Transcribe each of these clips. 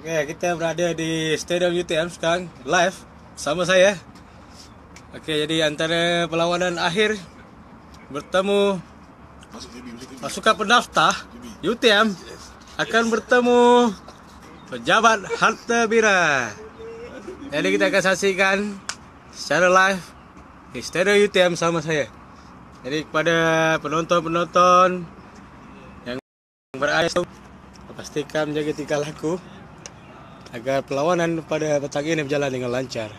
Okay, kita berada di Stadium UTM sekarang live sama saya. Okay, jadi antara perlawanan akhir bertemu pasukan pendaftar UTM akan bertemu pejabat harta bira. Jadi kita akan saksikan secara live di Stadium UTM sama saya. Jadi kepada penonton-penonton yang berada, pastikan menjaga tingkah laku agar perlawanan pada petang ini berjalan dengan lancar.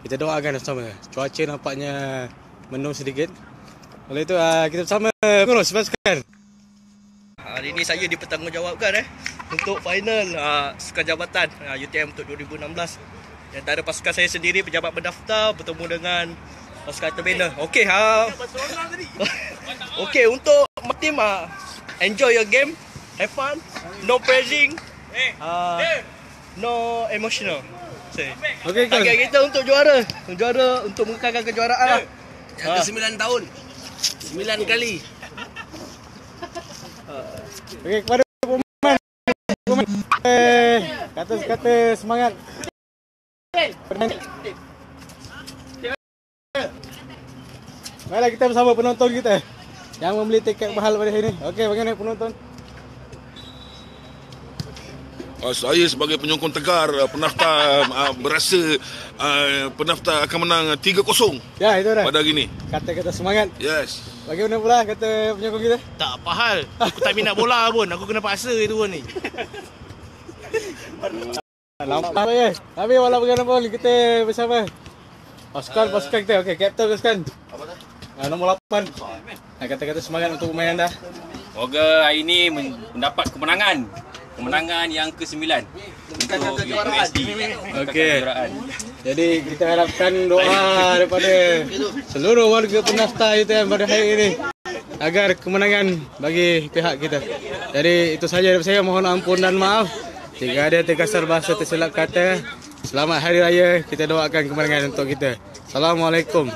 Kita doakan bersama. Cuaca nampaknya mendung sedikit. Oleh itu kita bersama pengurus pasukan. Hari ini saya dipertanggungjawabkan untuk final sukan jabatan UTM untuk 2016. Di antara pasukan saya sendiri pejabat pendaftar bertemu dengan pasukan terbina. Okey, okey, untuk tim enjoy your game, have fun, no praising, no emotional. Okey, target kita untuk juara, untuk mengekalkan kejuaraan. Yang ke 9 tahun 9 kali. Okey, kepada pemain kata semangat. Baiklah, kita bersama penonton kita yang membeli tiket mahal pada hari ini. Okey, bagaimana penonton? Saya sebagai penyokong Tegar, pendaftar berasa pendaftar akan menang 3-0 Ya, itu dah. pada hari ini. Kata-kata semangat. Yes. Bagaimana pula kata penyokong kita? Tak apa hal. Aku tak minat bola pun. Aku kena paksa itu pun ni. Nampak ya. Tapi walau bagaimanapun kita bersama pasukan kita. Okey, kapten pasukan. Nombor 8. Kata-kata semangat untuk pemain anda. Semoga hari ini mendapat kemenangan yang ke-9 untuk UPSD. Okey. Jadi kita harapkan doa daripada seluruh warga pendaftar UTM pada hari ini agar kemenangan bagi pihak kita. Jadi itu saja dari saya, mohon ampun dan maaf jika ada terkasar bahasa tersilap kata. Selamat Hari Raya, kita doakan kemenangan untuk kita. Assalamualaikum.